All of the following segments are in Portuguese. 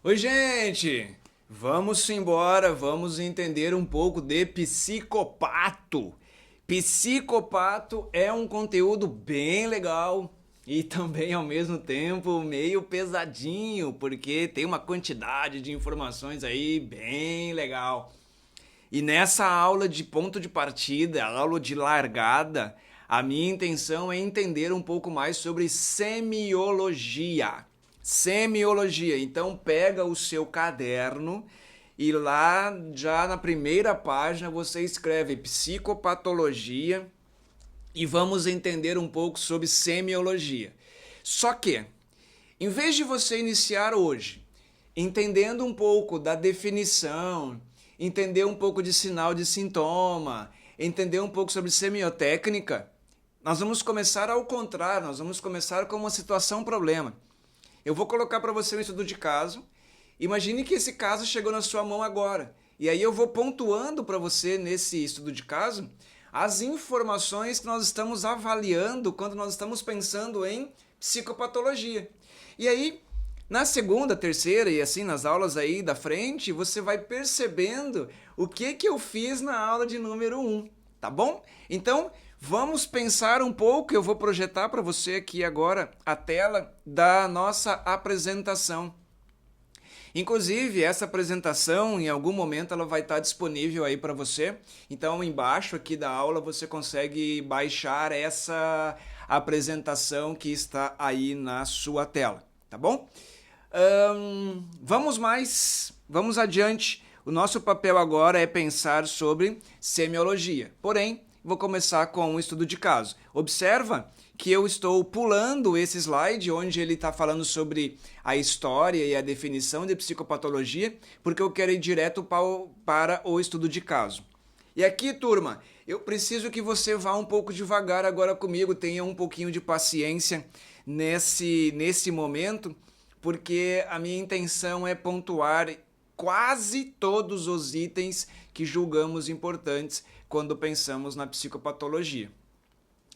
Oi, gente! Vamos embora, vamos entender um pouco de psicopato. Psicopato é um conteúdo bem legal e também ao mesmo tempo meio pesadinho, porque tem uma quantidade de informações aí bem legal. E nessa aula de ponto de partida, aula de largada, a minha intenção é entender um pouco mais sobre semiologia. Semiologia. Então pega o seu caderno e lá já na primeira página você escreve psicopatologia e vamos entender um pouco sobre semiologia. Só que, em vez de você iniciar hoje entendendo um pouco da definição, entender um pouco de sinal de sintoma, entender um pouco sobre semiotécnica, nós vamos começar ao contrário, nós vamos começar com uma situação-problema. Eu vou colocar para você um estudo de caso. Imagine que esse caso chegou na sua mão agora. E aí eu vou pontuando para você nesse estudo de caso as informações que nós estamos avaliando quando nós estamos pensando em psicopatologia. E aí, na segunda, terceira e assim nas aulas aí da frente, você vai percebendo o que eu fiz na aula de número 1, tá bom? Então, vamos pensar um pouco, eu vou projetar para você aqui agora a tela da nossa apresentação. Inclusive, essa apresentação, em algum momento, ela vai estar disponível aí para você. Então, embaixo aqui da aula, você consegue baixar essa apresentação que está aí na sua tela, tá bom? Vamos adiante. O nosso papel agora é pensar sobre semiologia. Porém, vou começar com um estudo de caso. Observa que eu estou pulando esse slide onde ele está falando sobre a história e a definição de psicopatologia, porque eu quero ir direto para o estudo de caso. E aqui, turma, eu preciso que você vá um pouco devagar agora comigo, tenha um pouquinho de paciência nesse momento, porque a minha intenção é pontuar quase todos os itens que julgamos importantes quando pensamos na psicopatologia.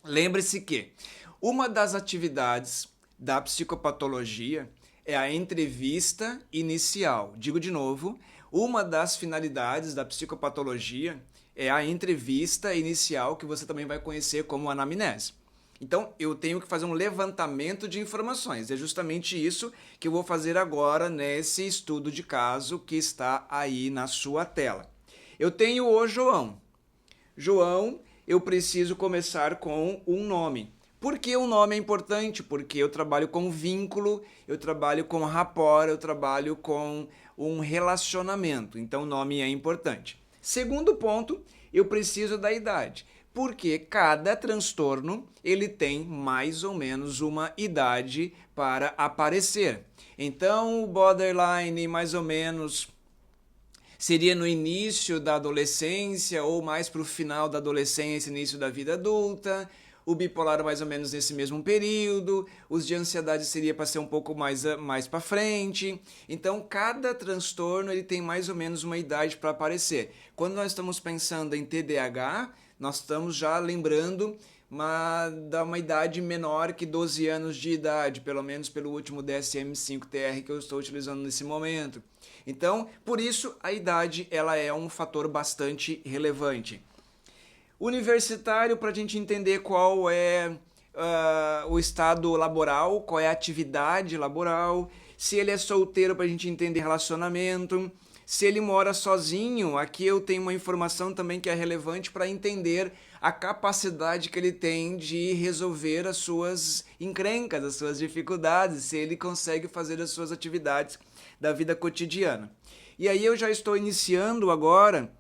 Lembre-se que uma das atividades da psicopatologia é a entrevista inicial. Digo de novo, uma das finalidades da psicopatologia é a entrevista inicial, que você também vai conhecer como anamnese. Então, eu tenho que fazer um levantamento de informações. É justamente isso que eu vou fazer agora nesse estudo de caso que está aí na sua tela. Eu tenho o João. João, eu preciso começar com um nome. Por que o nome é importante? Porque eu trabalho com vínculo, eu trabalho com rapport, eu trabalho com um relacionamento. Então, o nome é importante. Segundo ponto, eu preciso da idade. Porque cada transtorno ele tem mais ou menos uma idade para aparecer. Então, o borderline mais ou menos seria no início da adolescência ou mais para o final da adolescência, início da vida adulta. O bipolar mais ou menos nesse mesmo período. Os de ansiedade seria para ser um pouco mais para frente. Então, cada transtorno ele tem mais ou menos uma idade para aparecer. Quando nós estamos pensando em TDAH, nós estamos já lembrando uma idade menor que 12 anos de idade, pelo menos pelo último DSM-5-TR que eu estou utilizando nesse momento. Então, por isso, a idade ela é um fator bastante relevante. Universitário, para a gente entender qual é o estado laboral, qual é a atividade laboral, se ele é solteiro, para a gente entender relacionamento, se ele mora sozinho. Aqui eu tenho uma informação também que é relevante para entender a capacidade que ele tem de resolver as suas encrencas, as suas dificuldades, se ele consegue fazer as suas atividades da vida cotidiana. E aí eu já estou iniciando agora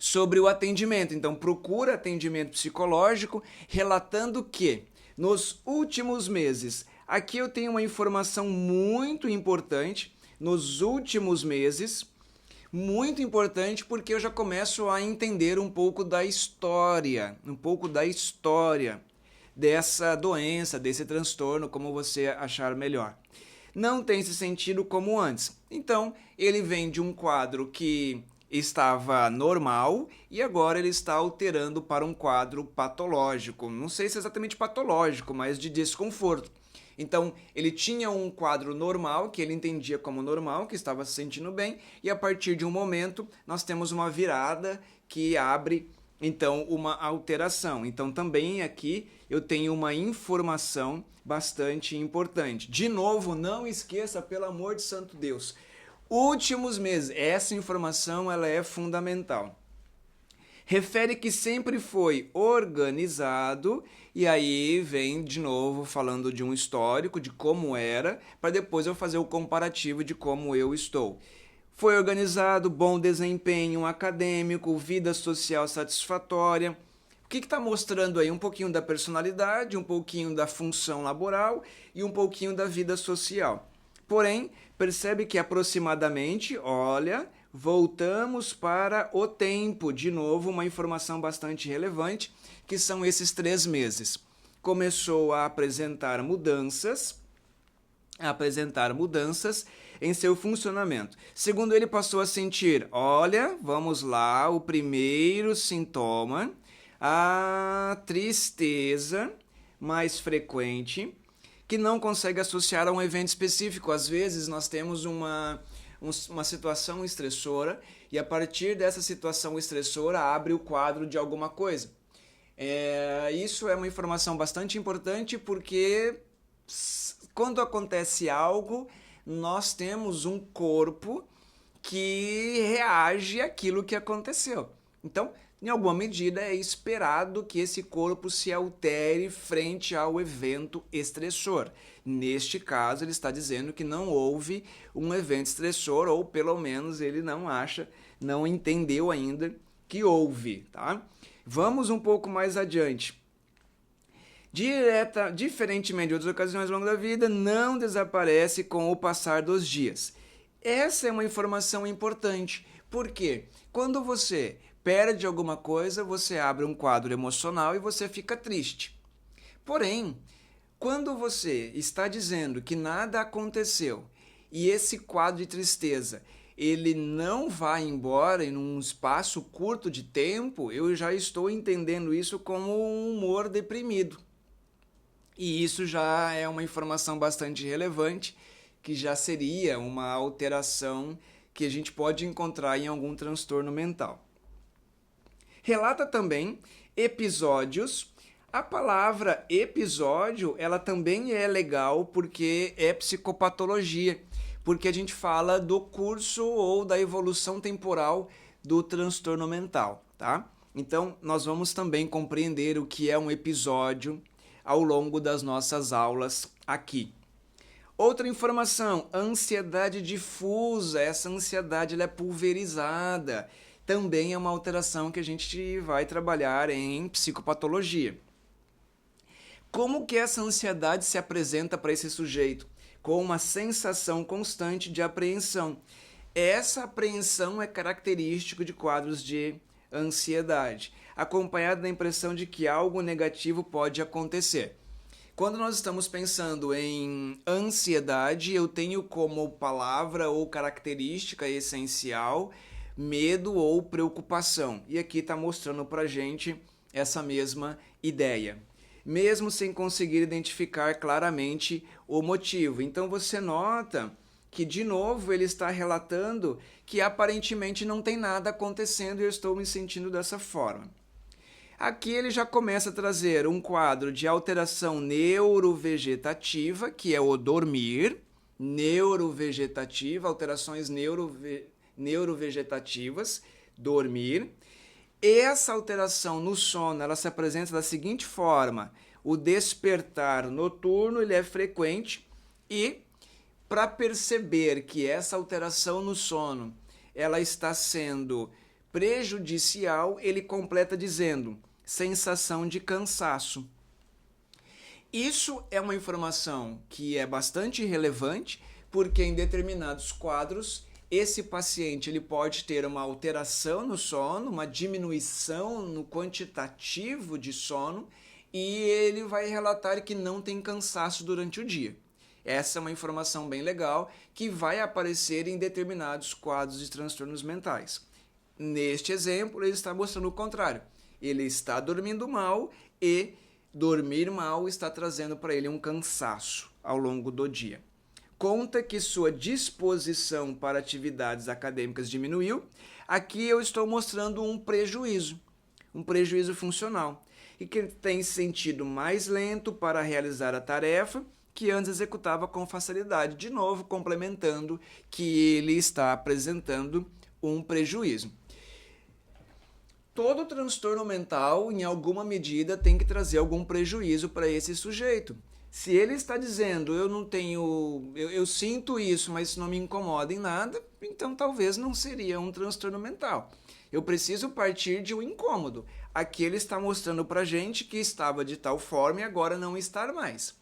sobre o atendimento. Então, procura atendimento psicológico, relatando que nos últimos meses, aqui eu tenho uma informação muito importante, nos últimos meses, muito importante porque eu já começo a entender um pouco da história dessa doença, desse transtorno, como você achar melhor. Não tem esse sentido como antes. Então, ele vem de um quadro que estava normal e agora ele está alterando para um quadro patológico. Não sei se é exatamente patológico, mas de desconforto. Então, ele tinha um quadro normal, que ele entendia como normal, que estava se sentindo bem, e a partir de um momento nós temos uma virada que abre, então, uma alteração. Então, também aqui eu tenho uma informação bastante importante. De novo, não esqueça, pelo amor de santo Deus, últimos meses, essa informação ela é fundamental. Refere que sempre foi organizado, e aí vem de novo falando de um histórico, de como era, para depois eu fazer o comparativo de como eu estou. Foi organizado, bom desempenho acadêmico, vida social satisfatória. O que está mostrando aí? Um pouquinho da personalidade, um pouquinho da função laboral e um pouquinho da vida social. Porém, percebe que aproximadamente, olha, voltamos para o tempo. De novo, uma informação bastante relevante, que são esses 3 meses. Começou a apresentar mudanças em seu funcionamento. Segundo ele, passou a sentir, olha, vamos lá, o primeiro sintoma, a tristeza mais frequente, que não consegue associar a um evento específico. Às vezes nós temos uma situação estressora e a partir dessa situação estressora abre o quadro de alguma coisa. Isso é uma informação bastante importante porque quando acontece algo, nós temos um corpo que reage àquilo que aconteceu. Então, em alguma medida, é esperado que esse corpo se altere frente ao evento estressor. Neste caso, ele está dizendo que não houve um evento estressor, ou pelo menos ele não entendeu ainda que houve, tá? Vamos um pouco mais adiante. Diferentemente de outras ocasiões ao longo da vida, não desaparece com o passar dos dias. Essa é uma informação importante, porque quando você perde alguma coisa, você abre um quadro emocional e você fica triste. Porém, quando você está dizendo que nada aconteceu e esse quadro de tristeza ele não vai embora em um espaço curto de tempo, eu já estou entendendo isso como um humor deprimido. E isso já é uma informação bastante relevante, que já seria uma alteração que a gente pode encontrar em algum transtorno mental. Relata também episódios. A palavra episódio, ela também é legal porque é psicopatologia, porque a gente fala do curso ou da evolução temporal do transtorno mental, tá? Então, nós vamos também compreender o que é um episódio ao longo das nossas aulas aqui. Outra informação, ansiedade difusa. Essa ansiedade ela é pulverizada. Também é uma alteração que a gente vai trabalhar em psicopatologia. Como que essa ansiedade se apresenta para esse sujeito? Com uma sensação constante de apreensão. Essa apreensão é característico de quadros de ansiedade, acompanhada da impressão de que algo negativo pode acontecer. Quando nós estamos pensando em ansiedade, eu tenho como palavra ou característica essencial medo ou preocupação. E aqui está mostrando para a gente essa mesma ideia, mesmo sem conseguir identificar claramente o motivo. Então você nota que, de novo, ele está relatando que aparentemente não tem nada acontecendo e eu estou me sentindo dessa forma. Aqui ele já começa a trazer um quadro de alteração neurovegetativa, que é o dormir, neurovegetativa, alterações neurovegetativas, dormir. Essa alteração no sono, ela se apresenta da seguinte forma: o despertar noturno ele é frequente e, para perceber que essa alteração no sono ela está sendo prejudicial, ele completa dizendo sensação de cansaço. Isso é uma informação que é bastante relevante, porque em determinados quadros esse paciente ele pode ter uma alteração no sono, uma diminuição no quantitativo de sono, e ele vai relatar que não tem cansaço durante o dia. Essa é uma informação bem legal que vai aparecer em determinados quadros de transtornos mentais. Neste exemplo, ele está mostrando o contrário. Ele está dormindo mal e dormir mal está trazendo para ele um cansaço. ao longo do dia. Conta que sua disposição para atividades acadêmicas diminuiu. Aqui eu estou mostrando um prejuízo funcional, e que ele tem se sentido mais lento para realizar a tarefa que antes executava com facilidade. De novo, complementando que ele está apresentando um prejuízo. Todo transtorno mental, em alguma medida, tem que trazer algum prejuízo para esse sujeito. Se ele está dizendo, eu sinto isso, mas isso não me incomoda em nada, então talvez não seria um transtorno mental. Eu preciso partir de um incômodo. Aqui ele está mostrando para a gente que estava de tal forma e agora não está mais.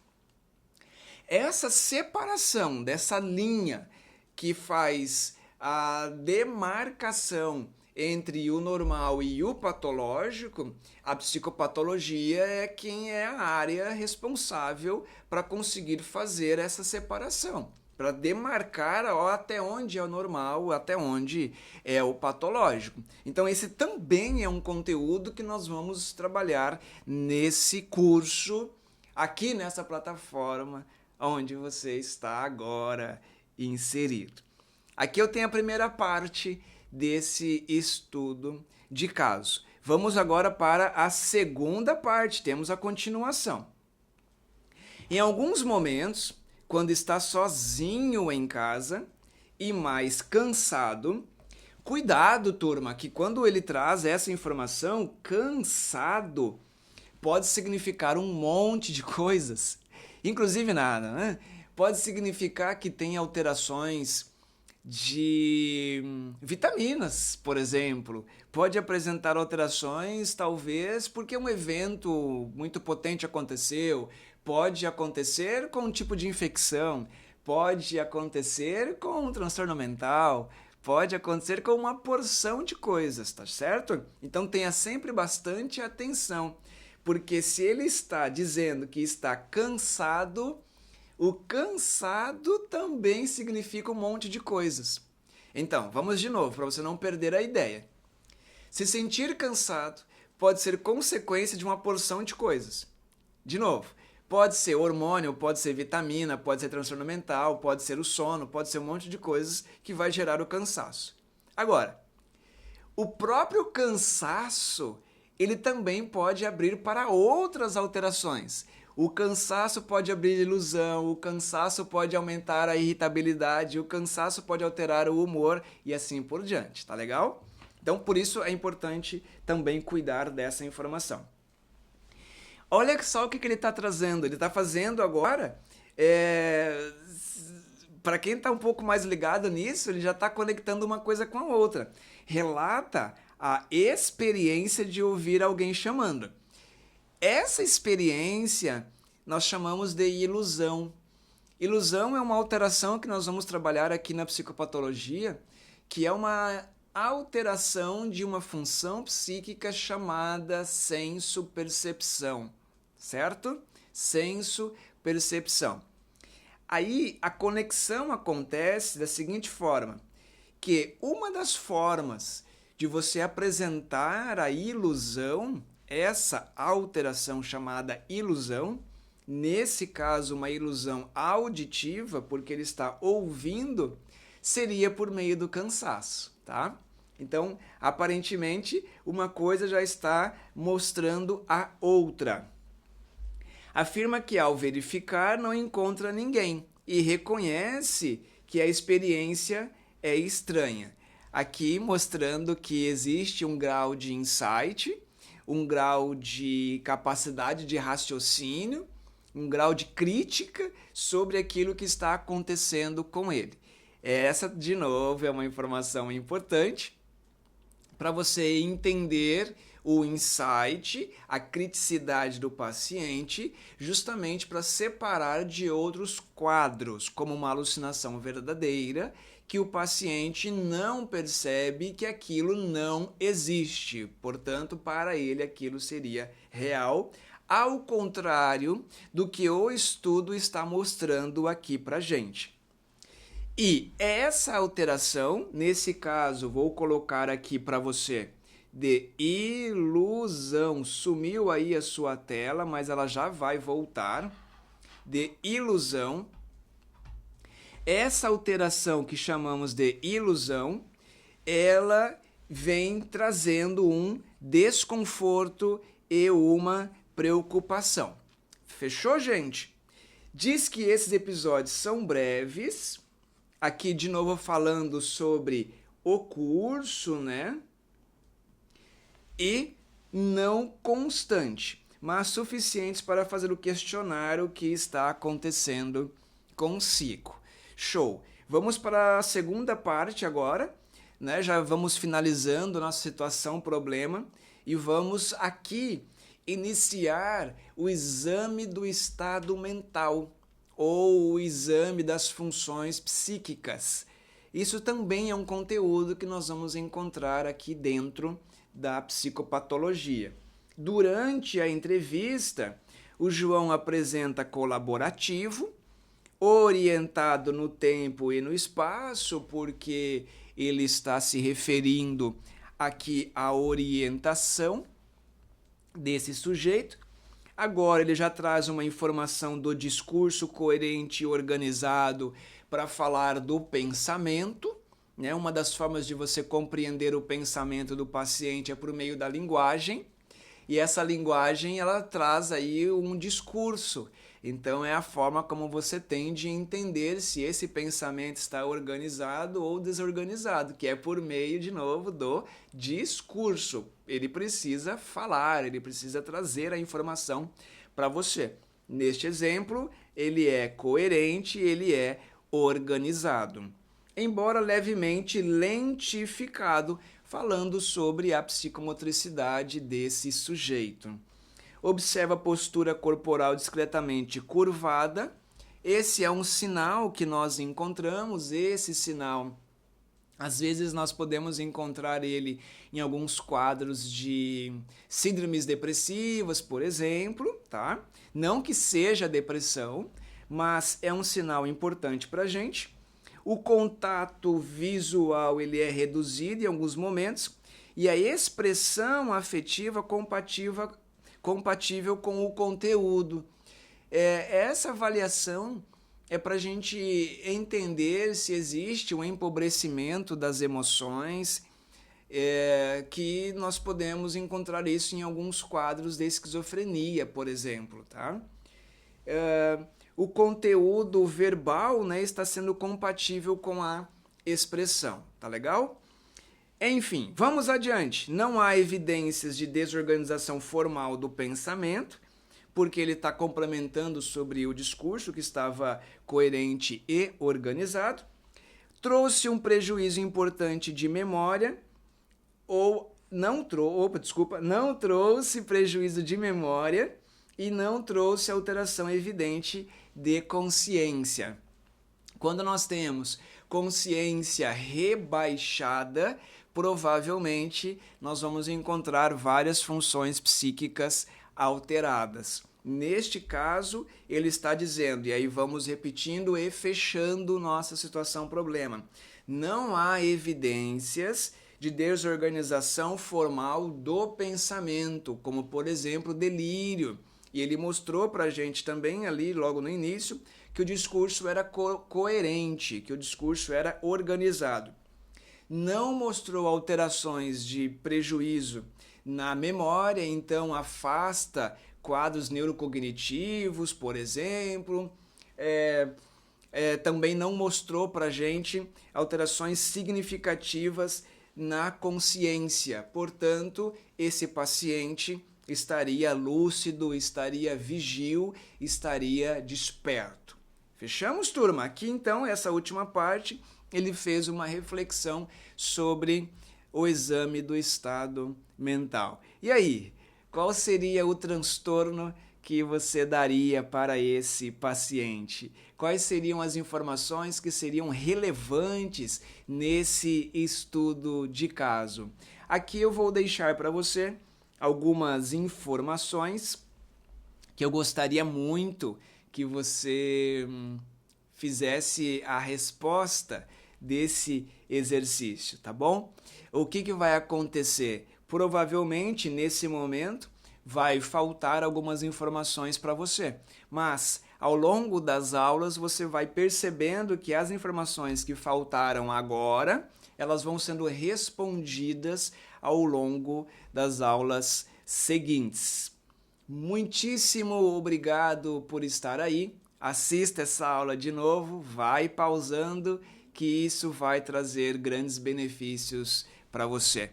Essa separação dessa linha que faz a demarcação entre o normal e o patológico, a psicopatologia é quem é a área responsável para conseguir fazer essa separação, para demarcar até onde é o normal, até onde é o patológico. Então esse também é um conteúdo que nós vamos trabalhar nesse curso, aqui nessa plataforma onde você está agora inserido. Aqui eu tenho a primeira parte desse estudo de caso. Vamos agora para a segunda parte, temos a continuação. Em alguns momentos, quando está sozinho em casa e mais cansado, cuidado, turma, que quando ele traz essa informação, cansado, pode significar um monte de coisas, inclusive nada, né? Pode significar que tem alterações de vitaminas, por exemplo. Pode apresentar alterações, talvez, porque um evento muito potente aconteceu. Pode acontecer com um tipo de infecção. Pode acontecer com um transtorno mental. Pode acontecer com uma porção de coisas, tá certo? Então tenha sempre bastante atenção, porque se ele está dizendo que está cansado, o cansado também significa um monte de coisas. Então, vamos de novo, para você não perder a ideia. Se sentir cansado pode ser consequência de uma porção de coisas. De novo, pode ser hormônio, pode ser vitamina, pode ser transtorno mental, pode ser o sono, pode ser um monte de coisas que vai gerar o cansaço. Agora, o próprio cansaço, ele também pode abrir para outras alterações. O cansaço pode abrir ilusão, o cansaço pode aumentar a irritabilidade, o cansaço pode alterar o humor e assim por diante, tá legal? Então, por isso é importante também cuidar dessa informação. Olha só o que ele está trazendo. Ele está fazendo agora, para quem está um pouco mais ligado nisso, ele já está conectando uma coisa com a outra. Relata a experiência de ouvir alguém chamando. Essa experiência nós chamamos de ilusão. Ilusão é uma alteração que nós vamos trabalhar aqui na psicopatologia, que é uma alteração de uma função psíquica chamada senso-percepção, certo? Senso-percepção. Aí a conexão acontece da seguinte forma, que uma das formas de você apresentar a ilusão, essa alteração chamada ilusão, nesse caso uma ilusão auditiva, porque ele está ouvindo, seria por meio do cansaço, tá? Então, aparentemente, uma coisa já está mostrando a outra. Afirma que ao verificar não encontra ninguém e reconhece que a experiência é estranha. Aqui mostrando que existe um grau de insight, um grau de capacidade de raciocínio, um grau de crítica sobre aquilo que está acontecendo com ele. Essa, de novo, é uma informação importante para você entender o insight, a criticidade do paciente, justamente para separar de outros quadros, como uma alucinação verdadeira, que o paciente não percebe que aquilo não existe. Portanto, para ele aquilo seria real, ao contrário do que o estudo está mostrando aqui para a gente. E essa alteração, nesse caso, vou colocar aqui para você, de ilusão. Sumiu aí a sua tela, mas ela já vai voltar. de ilusão. Essa alteração que chamamos de ilusão, ela vem trazendo um desconforto e uma preocupação. Fechou, gente? Diz que esses episódios são breves. Aqui de novo falando sobre o curso, né? E não constante, mas suficientes para fazer o questionário que está acontecendo consigo. Show! Vamos para a segunda parte agora, né? Já vamos finalizando nossa situação, problema, e vamos aqui iniciar o exame do estado mental ou o exame das funções psíquicas. Isso também é um conteúdo que nós vamos encontrar aqui dentro da psicopatologia. Durante a entrevista, o João apresenta colaborativo, orientado no tempo e no espaço, porque ele está se referindo aqui à orientação desse sujeito. Agora ele já traz uma informação do discurso coerente e organizado para falar do pensamento, né? Uma das formas de você compreender o pensamento do paciente é por meio da linguagem, e essa linguagem ela traz aí um discurso. Então é a forma como você tem de entender se esse pensamento está organizado ou desorganizado, que é por meio, de novo, do discurso. Ele precisa falar, ele precisa trazer a informação para você. Neste exemplo, ele é coerente, ele é organizado. Embora levemente lentificado, falando sobre a psicomotricidade desse sujeito. Observa a postura corporal discretamente curvada. Esse é um sinal que nós encontramos. Esse sinal, às vezes nós podemos encontrar ele em alguns quadros de síndromes depressivas, por exemplo, tá? Não que seja depressão, mas é um sinal importante para a gente. O contato visual ele é reduzido em alguns momentos e a expressão afetiva compatível com o conteúdo. Essa avaliação é para a gente entender se existe um empobrecimento das emoções, que nós podemos encontrar isso em alguns quadros de esquizofrenia, por exemplo, tá? O conteúdo verbal, né, está sendo compatível com a expressão, tá legal? Enfim, vamos adiante. Não há evidências de desorganização formal do pensamento, porque ele está complementando sobre o discurso que estava coerente e organizado. Trouxe um prejuízo importante de memória, não trouxe prejuízo de memória e não trouxe alteração evidente de consciência. Quando nós temos consciência rebaixada, provavelmente nós vamos encontrar várias funções psíquicas alteradas. Neste caso, ele está dizendo, e aí vamos repetindo e fechando nossa situação problema. Não há evidências de desorganização formal do pensamento, como por exemplo delírio. E ele mostrou para a gente também ali, logo no início, que o discurso era coerente, que o discurso era organizado. Não mostrou alterações de prejuízo na memória, então afasta quadros neurocognitivos, por exemplo. Também não mostrou para a gente alterações significativas na consciência. Portanto, esse paciente estaria lúcido, estaria vigil, estaria desperto. Fechamos, turma? Aqui, então, essa última parte, ele fez uma reflexão sobre o exame do estado mental. E aí, qual seria o transtorno que você daria para esse paciente? Quais seriam as informações que seriam relevantes nesse estudo de caso? Aqui eu vou deixar para você algumas informações que eu gostaria muito que você fizesse a resposta desse exercício, tá bom? O que vai acontecer? Provavelmente, nesse momento, vai faltar algumas informações para você, mas ao longo das aulas você vai percebendo que as informações que faltaram agora, elas vão sendo respondidas ao longo das aulas seguintes. Muitíssimo obrigado por estar aí. Assista essa aula de novo, vai pausando, que isso vai trazer grandes benefícios para você.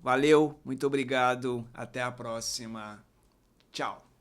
Valeu, muito obrigado, até a próxima. Tchau.